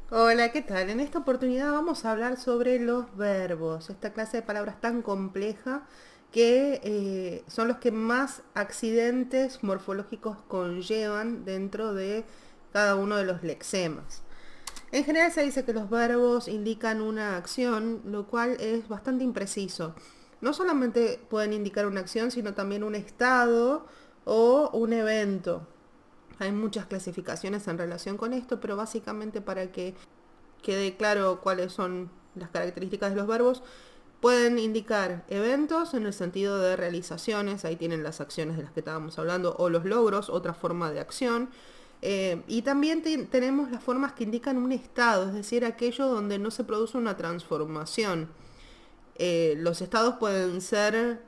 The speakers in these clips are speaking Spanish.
Hola, ¿qué tal? En esta oportunidad vamos a hablar sobre los verbos, esta clase de palabras tan compleja que son los que más accidentes morfológicos conllevan dentro de cada uno de los lexemas. En general se dice que los verbos indican una acción, lo cual es bastante impreciso. No solamente pueden indicar una acción, sino también un estado o un evento. Hay muchas clasificaciones en relación con esto, pero básicamente para que quede claro cuáles son las características de los verbos, pueden indicar eventos en el sentido de realizaciones, ahí tienen las acciones de las que estábamos hablando, o los logros, otra forma de acción. Y también tenemos las formas que indican un estado, es decir, aquello donde no se produce una transformación. Los estados pueden ser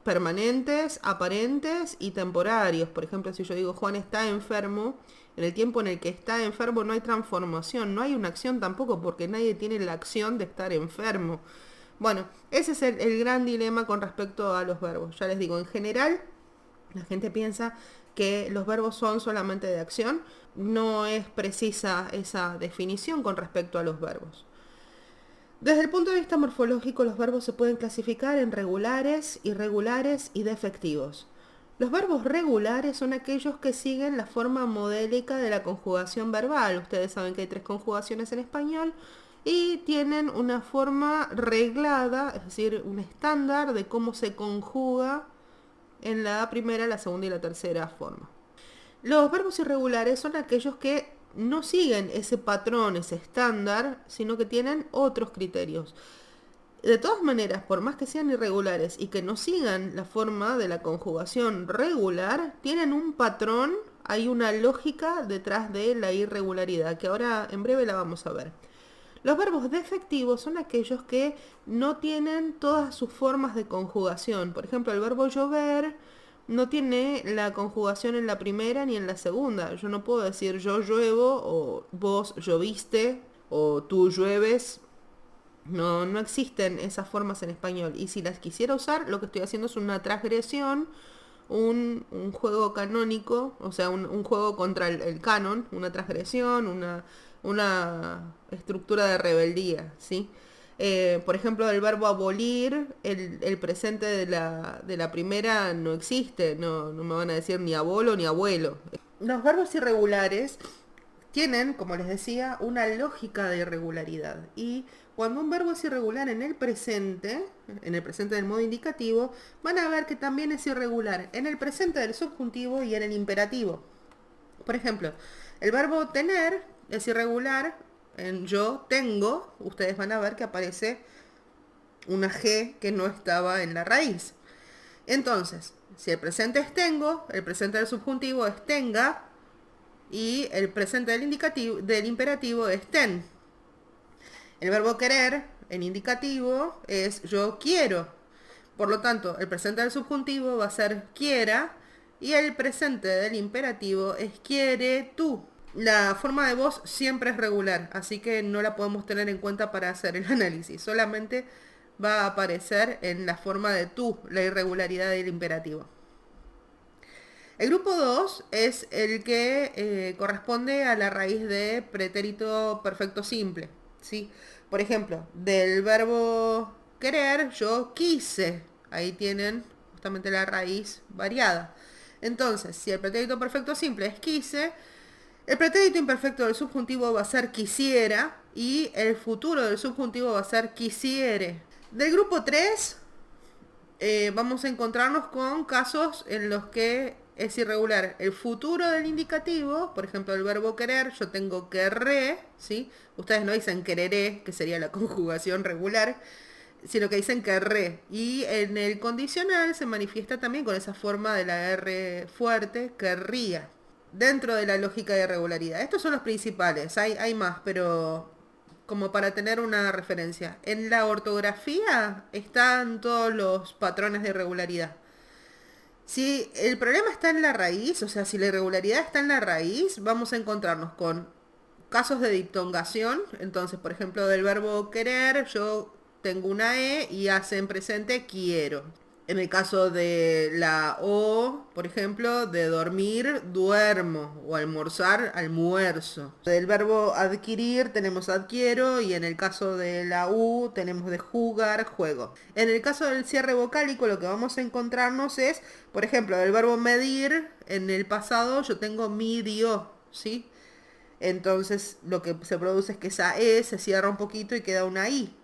permanentes, aparentes y temporarios. Por ejemplo, si yo digo Juan está enfermo, en el tiempo en el que está enfermo no hay transformación, no hay una acción tampoco, porque nadie tiene la acción de estar enfermo. Bueno, ese es el gran dilema con respecto a los verbos. Ya les digo, en general, la gente piensa que los verbos son solamente de acción. No es precisa esa definición con respecto a los verbos. Desde el punto de vista morfológico, los verbos se pueden clasificar en regulares, irregulares y defectivos. Los verbos regulares son aquellos que siguen la forma modélica de la conjugación verbal. Ustedes saben que hay 3 conjugaciones en español y tienen una forma reglada, es decir, un estándar de cómo se conjuga en la primera, la segunda y la tercera forma. Los verbos irregulares son aquellos que no siguen ese patrón, ese estándar, sino que tienen otros criterios. De todas maneras, por más que sean irregulares y que no sigan la forma de la conjugación regular, tienen un patrón, hay una lógica detrás de la irregularidad, que ahora en breve la vamos a ver. Los verbos defectivos son aquellos que no tienen todas sus formas de conjugación. Por ejemplo, el verbo llover no tiene la conjugación en la primera ni en la segunda. Yo no puedo decir yo lluevo o vos lloviste o tú llueves. No, no existen esas formas en español. Y si las quisiera usar, lo que estoy haciendo es una transgresión, un juego canónico, o sea, un juego contra el canon, una transgresión, una estructura de rebeldía, ¿sí? Por ejemplo, el verbo abolir, el presente de la primera no existe, no me van a decir ni abolo ni abuelo. Los verbos irregulares tienen, como les decía, una lógica de irregularidad. Y cuando un verbo es irregular en el presente del modo indicativo, van a ver que también es irregular en el presente del subjuntivo y en el imperativo. Por ejemplo, el verbo tener es irregular en yo tengo. Ustedes van a ver que aparece una G que no estaba en la raíz. Entonces, si el presente es tengo, el presente del subjuntivo es tenga, y el presente del indicativo del imperativo es ten. El verbo querer en indicativo es yo quiero. Por lo tanto, el presente del subjuntivo va a ser quiera y el presente del imperativo es quiere tú. La forma de voz siempre es regular, así que no la podemos tener en cuenta para hacer el análisis. Solamente va a aparecer en la forma de tú, la irregularidad del imperativo. El grupo 2 es el que corresponde a la raíz de pretérito perfecto simple, ¿sí? Por ejemplo, del verbo querer, yo quise. Ahí tienen justamente la raíz variada. Entonces, si el pretérito perfecto simple es quise, el pretérito imperfecto del subjuntivo va a ser quisiera y el futuro del subjuntivo va a ser quisiere. Del grupo 3 vamos a encontrarnos con casos en los que es irregular el futuro del indicativo. Por ejemplo, el verbo querer, yo tengo querré, ¿sí? Ustedes no dicen quereré, que sería la conjugación regular, sino que dicen querré. Y en el condicional se manifiesta también con esa forma de la R fuerte, querría, dentro de la lógica de irregularidad. Estos son los principales, hay más, pero como para tener una referencia. En la ortografía están todos los patrones de irregularidad. Si el problema está en la raíz, o sea, si la irregularidad está en la raíz, vamos a encontrarnos con casos de diptongación. Entonces, por ejemplo, del verbo querer, yo tengo una E y hace en presente quiero. En el caso de la O, por ejemplo, de dormir, duermo, o almorzar, almuerzo. Del verbo adquirir tenemos adquiero, y en el caso de la U tenemos de jugar, juego. En el caso del cierre vocálico lo que vamos a encontrarnos es, por ejemplo, del verbo medir, en el pasado yo tengo midió, ¿sí? Entonces lo que se produce es que esa E se cierra un poquito y queda una I.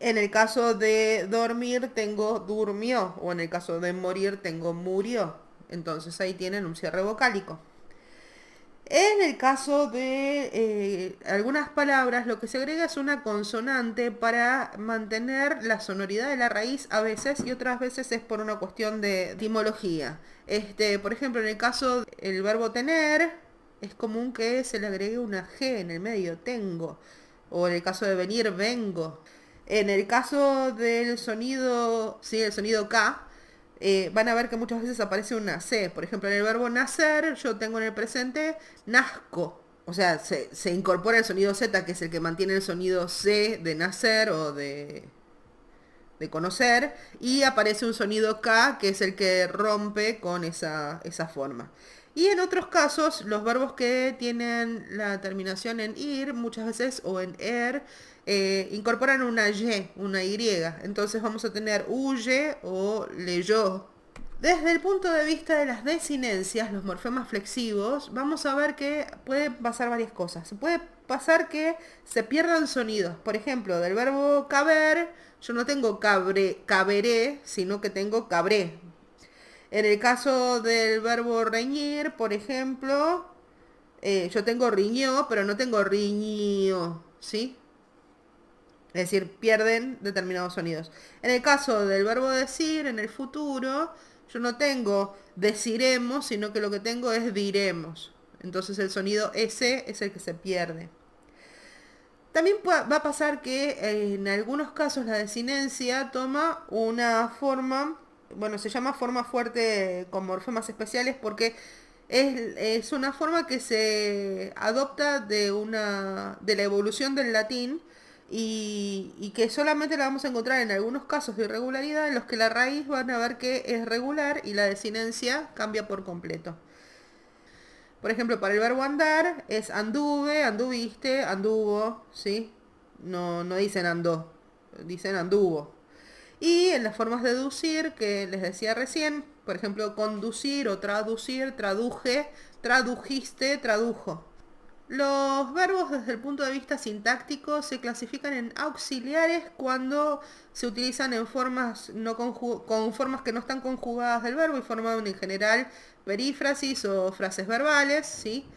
En el caso de dormir tengo durmió, o en el caso de morir tengo murió. Entonces ahí tienen un cierre vocálico. En el caso de algunas palabras, lo que se agrega es una consonante para mantener la sonoridad de la raíz a veces, y otras veces es por una cuestión de etimología. Por ejemplo, en el caso del verbo tener, es común que se le agregue una G en el medio, tengo. O en el caso de venir, vengo. En el caso del sonido, sí, el sonido K, van a ver que muchas veces aparece una C. Por ejemplo, en el verbo nacer, yo tengo en el presente nazco. O sea, se incorpora el sonido Z, que es el que mantiene el sonido C de nacer o de conocer, y aparece un sonido K, que es el que rompe con esa forma. Y en otros casos, los verbos que tienen la terminación en ir, muchas veces, o en er, incorporan una Y, una Y. Entonces vamos a tener huye o leyó. Desde el punto de vista de las desinencias, los morfemas flexivos, vamos a ver que puede pasar varias cosas. Se puede pasar que se pierdan sonidos. Por ejemplo, del verbo caber, yo no tengo caberé, sino que tengo cabré. En el caso del verbo reñir, por ejemplo, yo tengo riñó, pero no tengo riñío, ¿sí? Es decir, pierden determinados sonidos. En el caso del verbo decir, en el futuro, yo no tengo deciremos, sino que lo que tengo es diremos. Entonces el sonido S es el que se pierde. También va a pasar que en algunos casos la desinencia toma una forma, bueno, se llama forma fuerte con morfemas especiales porque es una forma que se adopta de la evolución del latín, y que solamente la vamos a encontrar en algunos casos de irregularidad en los que la raíz van a ver que es regular y la desinencia cambia por completo. Por ejemplo, para el verbo andar es anduve, anduviste, anduvo, ¿sí? No dicen andó, dicen anduvo. Y en las formas de deducir que les decía recién, por ejemplo, conducir o traducir, traduje, tradujiste, tradujo. Los verbos desde el punto de vista sintáctico se clasifican en auxiliares cuando se utilizan en formas no con formas que no están conjugadas del verbo y forman en general perífrasis o frases verbales, ¿sí?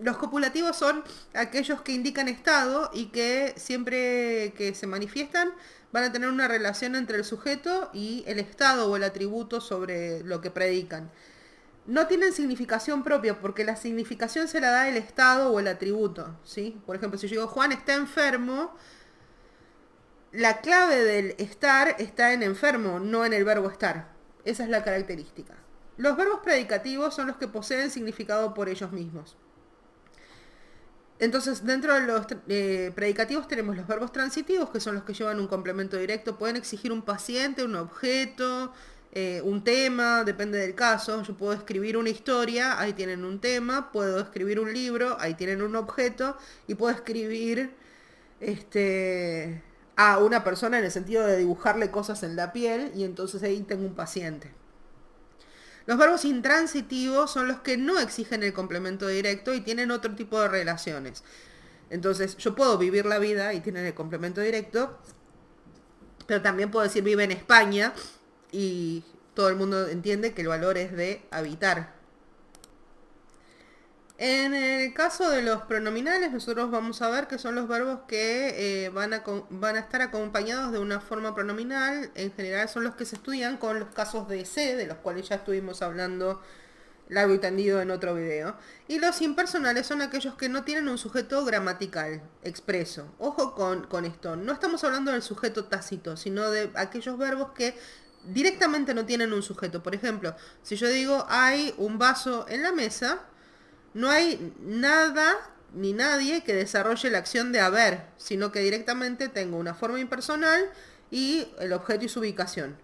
Los copulativos son aquellos que indican estado y que siempre que se manifiestan van a tener una relación entre el sujeto y el estado o el atributo sobre lo que predican. No tienen significación propia porque la significación se la da el estado o el atributo, ¿sí? Por ejemplo, si yo digo Juan está enfermo, la clave del estar está en enfermo, no en el verbo estar. Esa es la característica. Los verbos predicativos son los que poseen significado por ellos mismos. Entonces, dentro de los predicativos tenemos los verbos transitivos, que son los que llevan un complemento directo. Pueden exigir un paciente, un objeto, un tema, depende del caso. Yo puedo escribir una historia, ahí tienen un tema. Puedo escribir un libro, ahí tienen un objeto. Y puedo escribir a una persona en el sentido de dibujarle cosas en la piel, y entonces ahí tengo un paciente. Los verbos intransitivos son los que no exigen el complemento directo y tienen otro tipo de relaciones. Entonces, yo puedo vivir la vida y tienen el complemento directo, pero también puedo decir vive en España y todo el mundo entiende que el valor es de habitar. En el caso de los pronominales, nosotros vamos a ver que son los verbos que van a estar acompañados de una forma pronominal. En general son los que se estudian con los casos de C, de los cuales ya estuvimos hablando largo y tendido en otro video. Y los impersonales son aquellos que no tienen un sujeto gramatical expreso. Ojo con esto, no estamos hablando del sujeto tácito, sino de aquellos verbos que directamente no tienen un sujeto. Por ejemplo, si yo digo hay un vaso en la mesa, no hay nada ni nadie que desarrolle la acción de haber, sino que directamente tengo una forma impersonal y el objeto y su ubicación.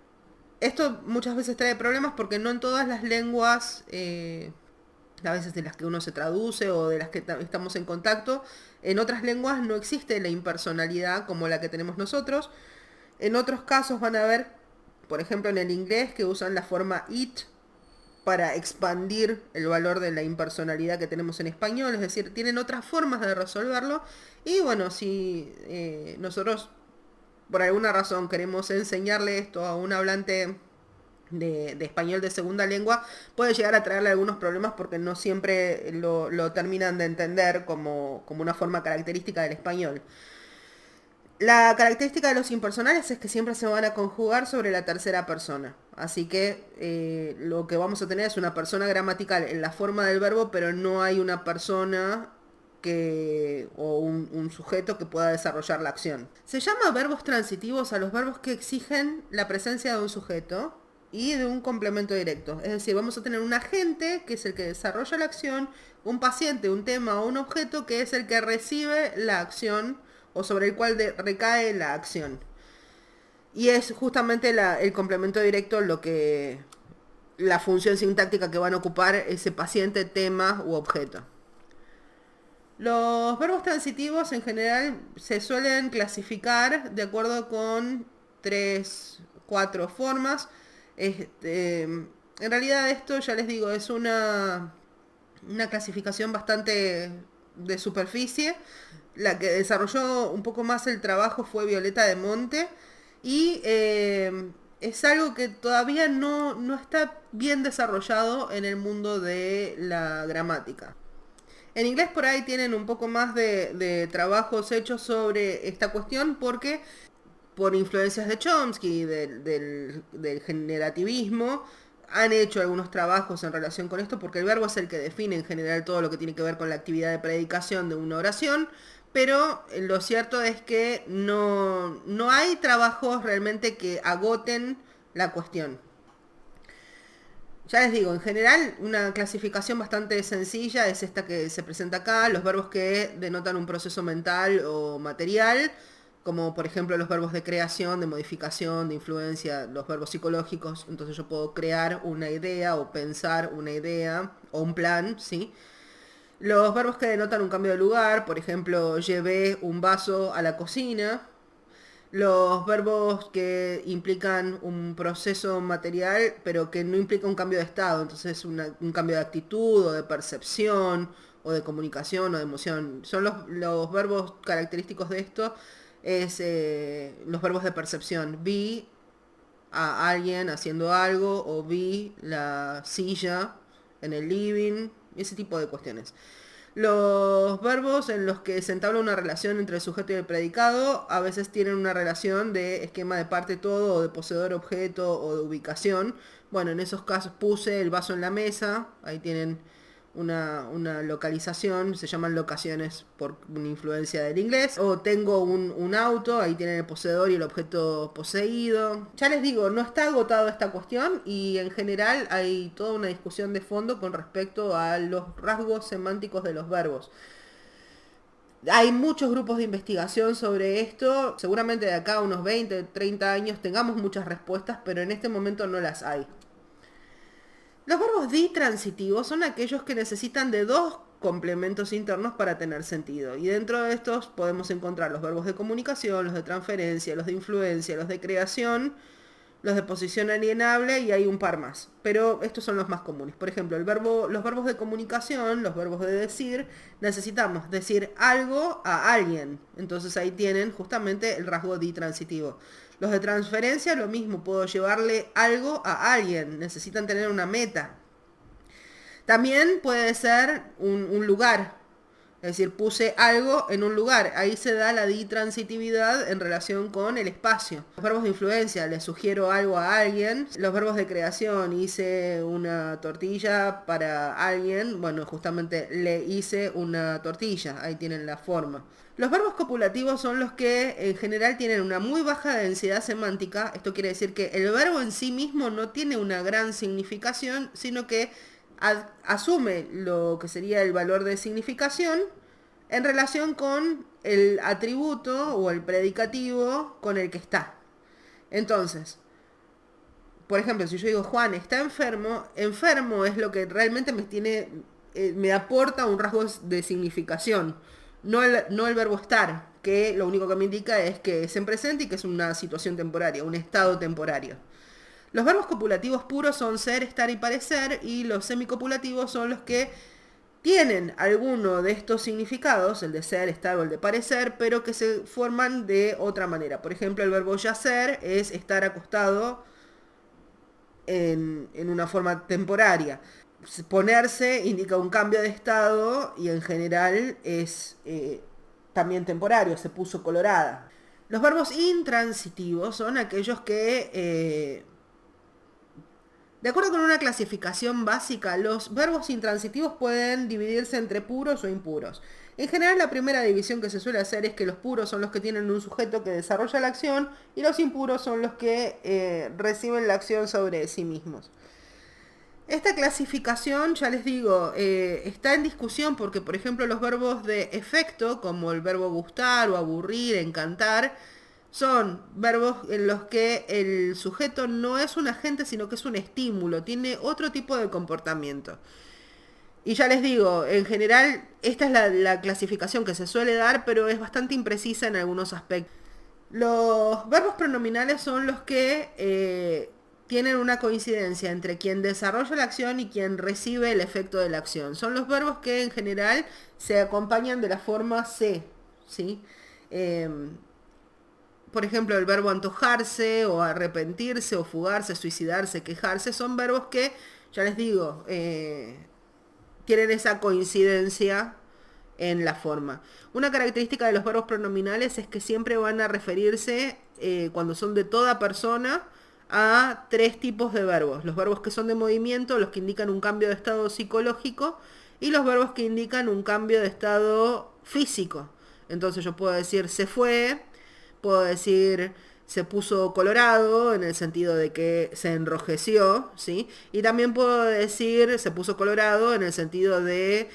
Esto muchas veces trae problemas porque no en todas las lenguas, a veces de las que uno se traduce o de las que estamos en contacto, en otras lenguas no existe la impersonalidad como la que tenemos nosotros. En otros casos van a ver, por ejemplo en el inglés, que usan la forma it para expandir el valor de la impersonalidad que tenemos en español, es decir, tienen otras formas de resolverlo. Y bueno, si nosotros por alguna razón queremos enseñarle esto a un hablante de español de segunda lengua, puede llegar a traerle algunos problemas porque no siempre lo terminan de entender como una forma característica del español. La característica de los impersonales es que siempre se van a conjugar sobre la tercera persona. Así que lo que vamos a tener es una persona gramatical en la forma del verbo, pero no hay una persona o un sujeto que pueda desarrollar la acción. Se llama verbos transitivos a los verbos que exigen la presencia de un sujeto y de un complemento directo. Es decir, vamos a tener un agente, que es el que desarrolla la acción, un paciente, un tema o un objeto, que es el que recibe la acción o sobre el cual recae la acción. Y es justamente el complemento directo la función sintáctica que van a ocupar ese paciente, tema u objeto. Los verbos transitivos en general se suelen clasificar de acuerdo con 4 formas. En realidad esto, ya les digo, es una clasificación bastante de superficie. La que desarrolló un poco más el trabajo fue Violeta de Monte. Y es algo que todavía no está bien desarrollado en el mundo de la gramática. En inglés por ahí tienen un poco más de trabajos hechos sobre esta cuestión porque por influencias de Chomsky, del generativismo, han hecho algunos trabajos en relación con esto porque el verbo es el que define en general todo lo que tiene que ver con la actividad de predicación de una oración, pero lo cierto es que no hay trabajos realmente que agoten la cuestión. Ya les digo, en general una clasificación bastante sencilla es esta que se presenta acá, los verbos que denotan un proceso mental o material, como por ejemplo los verbos de creación, de modificación, de influencia, los verbos psicológicos. Entonces yo puedo crear una idea o pensar una idea o un plan, ¿sí? Los verbos que denotan un cambio de lugar, por ejemplo, llevé un vaso a la cocina. Los verbos que implican un proceso material, pero que no implica un cambio de estado, entonces un cambio de actitud o de percepción o de comunicación o de emoción. Son los verbos característicos de esto, es los verbos de percepción. Vi a alguien haciendo algo o vi la silla en el living, ese tipo de cuestiones. Los verbos en los que se entabla una relación entre el sujeto y el predicado a veces tienen una relación de esquema de parte-todo o de poseedor-objeto o de ubicación. Bueno, en esos casos puse el vaso en la mesa, ahí tienen una localización, se llaman locaciones por una influencia del inglés. O tengo un auto, ahí tienen el poseedor y el objeto poseído. Ya les digo, no está agotado esta cuestión y en general hay toda una discusión de fondo con respecto a los rasgos semánticos de los verbos. Hay muchos grupos de investigación sobre esto. Seguramente de acá a unos 20, 30 años tengamos muchas respuestas, pero en este momento no las hay. Los verbos ditransitivos son aquellos que necesitan de 2 complementos internos para tener sentido. Y dentro de estos podemos encontrar los verbos de comunicación, los de transferencia, los de influencia, los de creación, los de posición alienable y hay un par más. Pero estos son los más comunes. Por ejemplo, los verbos de comunicación, los verbos de decir, necesitamos decir algo a alguien. Entonces ahí tienen justamente el rasgo ditransitivo. Los de transferencia, lo mismo, puedo llevarle algo a alguien. Necesitan tener una meta. También puede ser un lugar. Es decir, puse algo en un lugar. Ahí se da la ditransitividad en relación con el espacio. Los verbos de influencia, le sugiero algo a alguien. Los verbos de creación, hice una tortilla para alguien. Bueno, justamente le hice una tortilla. Ahí tienen la forma. Los verbos copulativos son los que en general tienen una muy baja densidad semántica. Esto quiere decir que el verbo en sí mismo no tiene una gran significación, sino que asume lo que sería el valor de significación en relación con el atributo o el predicativo con el que está. Entonces, por ejemplo, si yo digo Juan está enfermo, enfermo es lo que realmente me aporta un rasgo de significación, no el verbo estar, que lo único que me indica es que es en presente y que es una situación temporaria, un estado temporario. Los verbos copulativos puros son ser, estar y parecer, y los semicopulativos son los que tienen alguno de estos significados, el de ser, estar o el de parecer, pero que se forman de otra manera. Por ejemplo, el verbo yacer es estar acostado en una forma temporaria. Ponerse indica un cambio de estado y en general es también temporario, se puso colorada. Los verbos intransitivos son aquellos que de acuerdo con una clasificación básica, los verbos intransitivos pueden dividirse entre puros o impuros. En general, la primera división que se suele hacer es que los puros son los que tienen un sujeto que desarrolla la acción y los impuros son los que reciben la acción sobre sí mismos. Esta clasificación, ya les digo, está en discusión porque, por ejemplo, los verbos de efecto, como el verbo gustar o aburrir, encantar, son verbos en los que el sujeto no es un agente, sino que es un estímulo, tiene otro tipo de comportamiento. Y ya les digo, en general, esta es la clasificación que se suele dar, pero es bastante imprecisa en algunos aspectos. Los verbos pronominales son los que tienen una coincidencia entre quien desarrolla la acción y quien recibe el efecto de la acción. Son los verbos que en general se acompañan de la forma se, ¿sí? Por ejemplo, el verbo antojarse o arrepentirse o fugarse, suicidarse, quejarse, son verbos que, ya les digo, tienen esa coincidencia en la forma. Una característica de los verbos pronominales es que siempre van a referirse, cuando son de toda persona, a tres tipos de verbos. Los verbos que son de movimiento, los que indican un cambio de estado psicológico, y los verbos que indican un cambio de estado físico. Entonces yo puedo decir se fue, puedo decir se puso colorado en el sentido de que se enrojeció, ¿sí? Y también puedo decir se puso colorado en el sentido de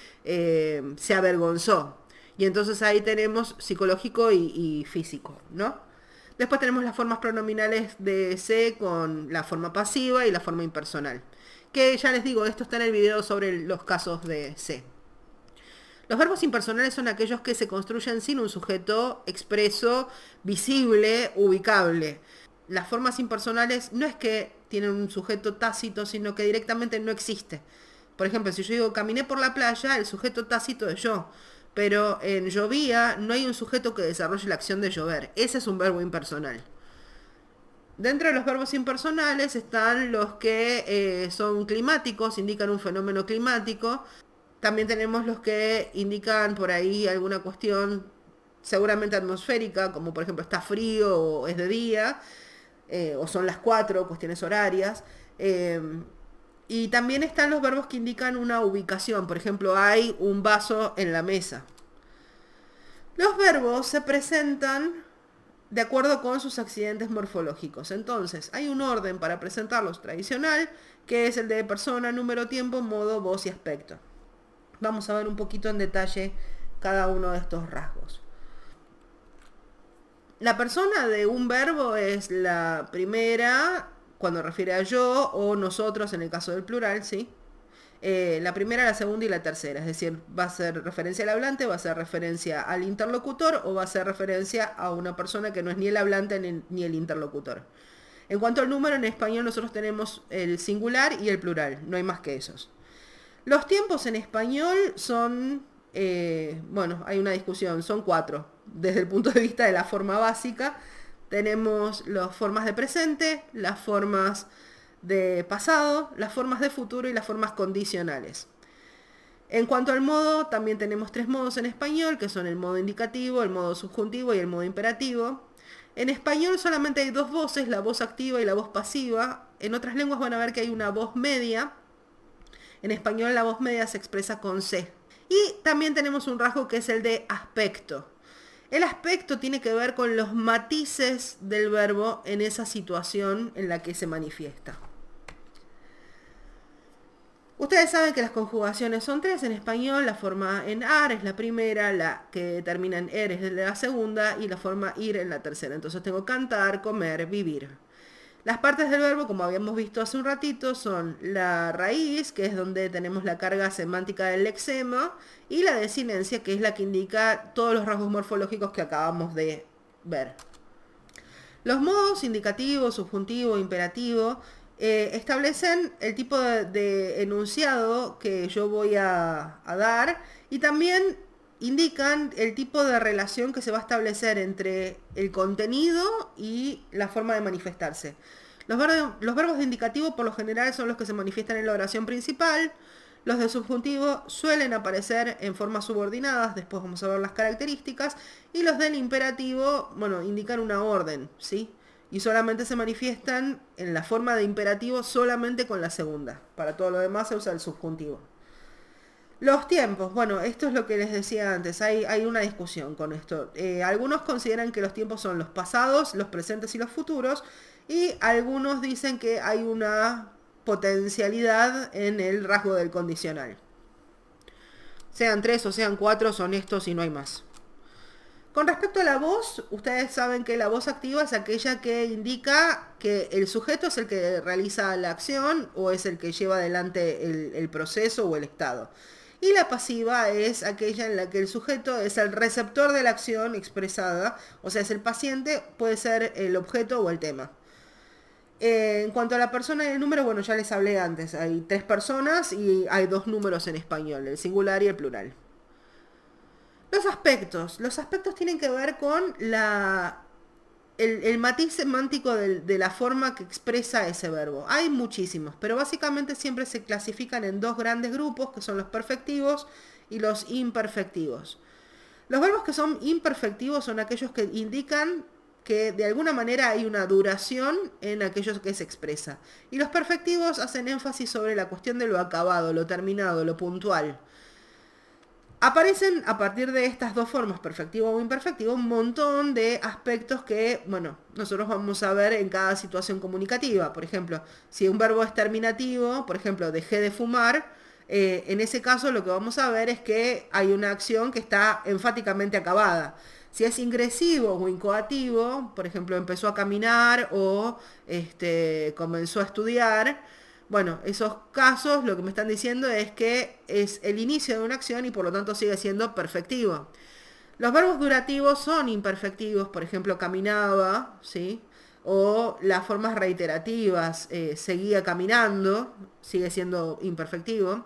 se avergonzó. Y entonces ahí tenemos psicológico y físico, ¿no? Después tenemos las formas pronominales de se con la forma pasiva y la forma impersonal. Que ya les digo, esto está en el video sobre los casos de se. Los verbos impersonales son aquellos que se construyen sin un sujeto expreso, visible, ubicable. Las formas impersonales no es que tienen un sujeto tácito, sino que directamente no existe. Por ejemplo, si yo digo caminé por la playa, el sujeto tácito es yo. Pero en llovía no hay un sujeto que desarrolle la acción de llover. Ese es un verbo impersonal. Dentro de los verbos impersonales están los que son climáticos, indican un fenómeno climático. También tenemos los que indican por ahí alguna cuestión seguramente atmosférica, como por ejemplo está frío o es de día, o son las 4, cuestiones horarias. Y también están los verbos que indican una ubicación, por ejemplo hay un vaso en la mesa. Los verbos se presentan de acuerdo con sus accidentes morfológicos. Entonces, hay un orden para presentarlos tradicional, que es el de persona, número, tiempo, modo, voz y aspecto. Vamos a ver un poquito en detalle cada uno de estos rasgos. La persona de un verbo es la primera, cuando refiere a yo o nosotros en el caso del plural, ¿sí? La primera, la segunda y la tercera. Es decir, va a ser referencia al hablante, va a ser referencia al interlocutor o va a ser referencia a una persona que no es ni el hablante ni el interlocutor. En cuanto al número, en español nosotros tenemos el singular y el plural. No hay más que esos. Los tiempos en español son, bueno, hay una discusión, son 4. Desde el punto de vista de la forma básica, tenemos las formas de presente, las formas de pasado, las formas de futuro y las formas condicionales. En cuanto al modo, también tenemos 3 modos en español, que son el modo indicativo, el modo subjuntivo y el modo imperativo. En español solamente hay 2 voces, la voz activa y la voz pasiva. En otras lenguas van a ver que hay una voz media. En español la voz media se expresa con C. Y también tenemos un rasgo que es el de aspecto. El aspecto tiene que ver con los matices del verbo en esa situación en la que se manifiesta. Ustedes saben que las conjugaciones son 3 en español. La forma en ar es la primera, la que termina en er es la segunda y la forma ir en la tercera. Entonces tengo cantar, comer, vivir. Las partes del verbo, como habíamos visto hace un ratito, son la raíz, que es donde tenemos la carga semántica del lexema, y la desinencia, que es la que indica todos los rasgos morfológicos que acabamos de ver. Los modos indicativo, subjuntivo, imperativo, establecen el tipo de enunciado que yo voy a dar y también indican el tipo de relación que se va a establecer entre el contenido y la forma de manifestarse. Los verbos de indicativo por lo general son los que se manifiestan en la oración principal. Los de subjuntivo suelen aparecer en formas subordinadas, después vamos a ver las características, y los del imperativo, bueno, indican una orden, ¿sí? Y solamente se manifiestan en la forma de imperativo solamente con la segunda. Para todo lo demás se usa el subjuntivo. Los tiempos, bueno, esto es lo que les decía antes, hay una discusión con esto. Algunos consideran que los tiempos son los pasados, los presentes y los futuros, y algunos dicen que hay una potencialidad en el rasgo del condicional. Sean 3 o sean 4, son estos y no hay más. Con respecto a la voz, ustedes saben que la voz activa es aquella que indica que el sujeto es el que realiza la acción o es el que lleva adelante el proceso o el estado. Y la pasiva es aquella en la que el sujeto es el receptor de la acción expresada, o sea, es el paciente, puede ser el objeto o el tema. En cuanto a la persona y el número, bueno, ya les hablé antes, hay 3 personas y hay 2 números en español, el singular y el plural. Los aspectos tienen que ver con el matiz semántico de la forma que expresa ese verbo. Hay muchísimos, pero básicamente siempre se clasifican en 2 grandes grupos, que son los perfectivos y los imperfectivos. Los verbos que son imperfectivos son aquellos que indican que de alguna manera hay una duración en aquello que se expresa. Y los perfectivos hacen énfasis sobre la cuestión de lo acabado, lo terminado, lo puntual. Aparecen a partir de estas 2 formas, perfectivo o imperfectivo, un montón de aspectos que, bueno, nosotros vamos a ver en cada situación comunicativa. Por ejemplo, si un verbo es terminativo, por ejemplo, dejé de fumar, en ese caso lo que vamos a ver es que hay una acción que está enfáticamente acabada. Si es ingresivo o incoativo, por ejemplo, empezó a caminar o comenzó a estudiar, bueno, esos casos lo que me están diciendo es que es el inicio de una acción y por lo tanto sigue siendo perfectivo. Los verbos durativos son imperfectivos, por ejemplo, caminaba, ¿sí? O las formas reiterativas, seguía caminando, sigue siendo imperfectivo.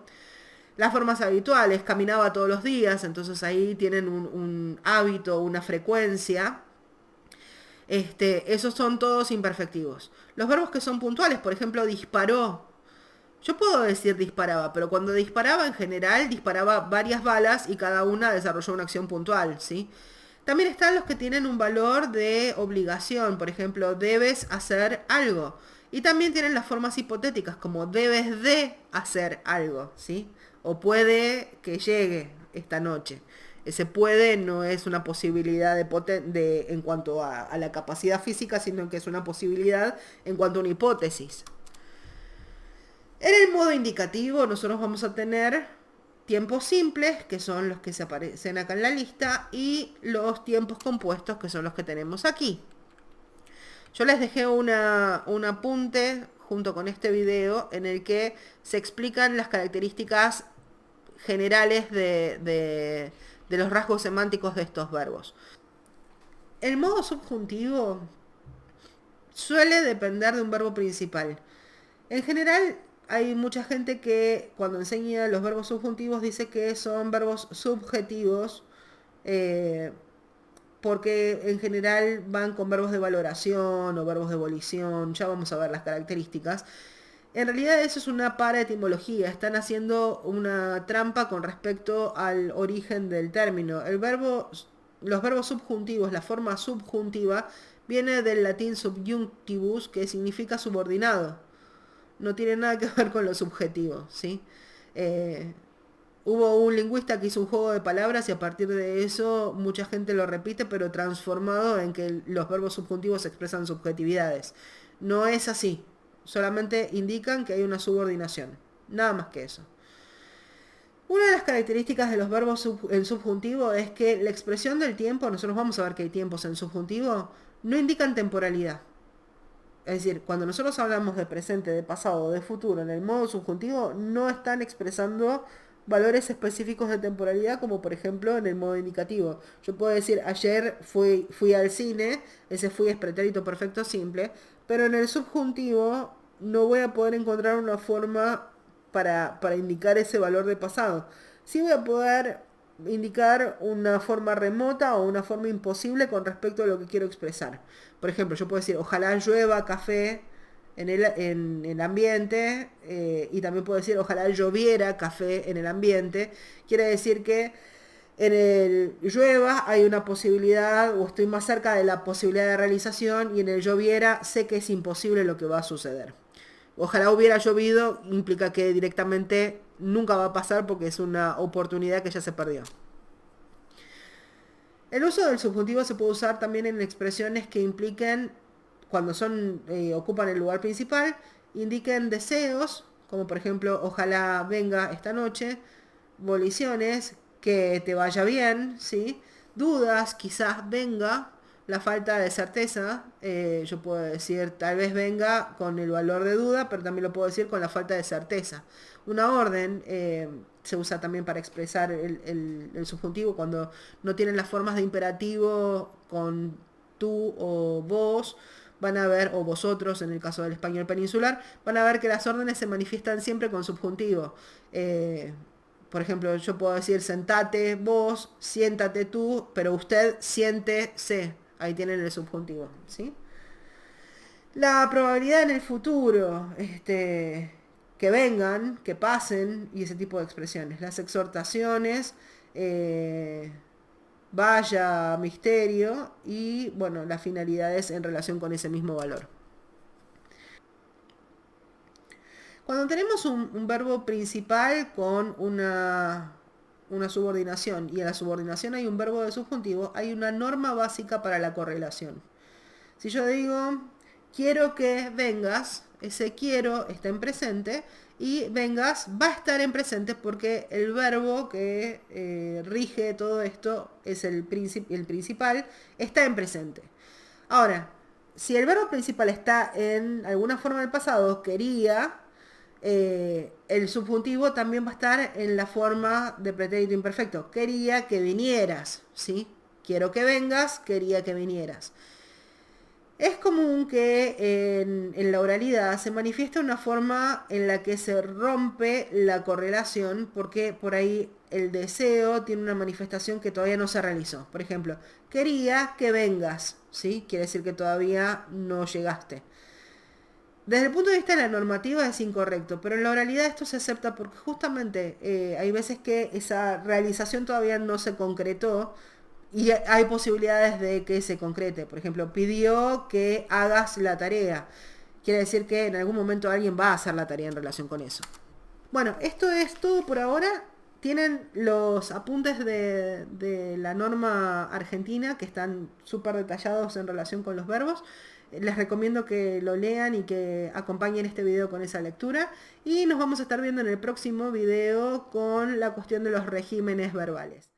Las formas habituales, caminaba todos los días, entonces ahí tienen un hábito, una frecuencia. Esos son todos imperfectivos. Los verbos que son puntuales, por ejemplo, disparó. Yo puedo decir disparaba, pero cuando disparaba en general disparaba varias balas y cada una desarrolló una acción puntual, ¿sí? También están los que tienen un valor de obligación, por ejemplo, debes hacer algo. Y también tienen las formas hipotéticas, como debes de hacer algo, ¿sí? O puede que llegue esta noche. Ese puede no es una posibilidad en cuanto a la capacidad física, sino que es una posibilidad en cuanto a una hipótesis. En el modo indicativo nosotros vamos a tener tiempos simples, que son los que se aparecen acá en la lista, y los tiempos compuestos, que son los que tenemos aquí. Yo les dejé un apunte junto con este video en el que se explican las características generales de los rasgos semánticos de estos verbos. El modo subjuntivo suele depender de un verbo principal. En general, hay mucha gente que cuando enseña los verbos subjuntivos dice que son verbos subjetivos, porque en general van con verbos de valoración o verbos de volición, ya vamos a ver las características. En realidad eso es una paraetimología, están haciendo una trampa con respecto al origen del término. Los verbos subjuntivos, la forma subjuntiva, viene del latín subjunctivus, que significa subordinado. No tiene nada que ver con lo subjetivo, ¿sí? Hubo un lingüista que hizo un juego de palabras y a partir de eso mucha gente lo repite, pero transformado en que los verbos subjuntivos expresan subjetividades. No es así, solamente indican que hay una subordinación, nada más que eso. Una de las características de los verbos en subjuntivo es que la expresión del tiempo, nosotros vamos a ver que hay tiempos en subjuntivo, no indican temporalidad. Es decir, cuando nosotros hablamos de presente, de pasado o de futuro en el modo subjuntivo, no están expresando valores específicos de temporalidad, como por ejemplo en el modo indicativo. Yo puedo decir, ayer fui al cine, ese fui es pretérito perfecto simple, pero en el subjuntivo no voy a poder encontrar una forma para indicar ese valor de pasado. Sí voy a poder indicar una forma remota o una forma imposible con respecto a lo que quiero expresar. Por ejemplo, yo puedo decir, ojalá llueva café en el ambiente, y también puedo decir, ojalá lloviera café en el ambiente. Quiere decir que en el llueva hay una posibilidad o estoy más cerca de la posibilidad de realización, y en el lloviera sé que es imposible lo que va a suceder. Ojalá hubiera llovido implica que directamente nunca va a pasar porque es una oportunidad que ya se perdió. El uso del subjuntivo se puede usar también en expresiones que impliquen, cuando ocupan el lugar principal, indiquen deseos, como por ejemplo, ojalá venga esta noche, voliciones, que te vaya bien, ¿sí? Dudas, quizás venga, la falta de certeza, yo puedo decir tal vez venga con el valor de duda, pero también lo puedo decir con la falta de certeza. Una orden se usa también para expresar el subjuntivo cuando no tienen las formas de imperativo con tú o vos. Van a ver, o vosotros en el caso del español peninsular, van a ver que las órdenes se manifiestan siempre con subjuntivo. Por ejemplo, yo puedo decir sentate vos, siéntate tú, pero usted siéntese. Ahí tienen el subjuntivo, ¿sí? La probabilidad en el futuro, que vengan, que pasen, y ese tipo de expresiones. Las exhortaciones, eh, vaya, misterio, y bueno, las finalidades en relación con ese mismo valor. Cuando tenemos un verbo principal con una subordinación, y en la subordinación hay un verbo de subjuntivo, hay una norma básica para la correlación. Si yo digo, quiero que vengas, ese quiero está en presente, y vengas va a estar en presente porque el verbo que rige todo esto es el principal, está en presente. Ahora, si el verbo principal está en alguna forma del pasado, quería, el subjuntivo también va a estar en la forma de pretérito imperfecto. Quería que vinieras, ¿sí? Quiero que vengas, quería que vinieras. Es común que en la oralidad se manifieste una forma en la que se rompe la correlación porque por ahí el deseo tiene una manifestación que todavía no se realizó. Por ejemplo, quería que vengas, ¿sí? Quiere decir que todavía no llegaste. Desde el punto de vista de la normativa es incorrecto, pero en la oralidad esto se acepta porque justamente hay veces que esa realización todavía no se concretó y hay posibilidades de que se concrete. Por ejemplo, pidió que hagas la tarea. Quiere decir que en algún momento alguien va a hacer la tarea en relación con eso. Bueno, esto es todo por ahora. Tienen los apuntes de la norma argentina que están súper detallados en relación con los verbos. Les recomiendo que lo lean y que acompañen este video con esa lectura. Y nos vamos a estar viendo en el próximo video con la cuestión de los regímenes verbales.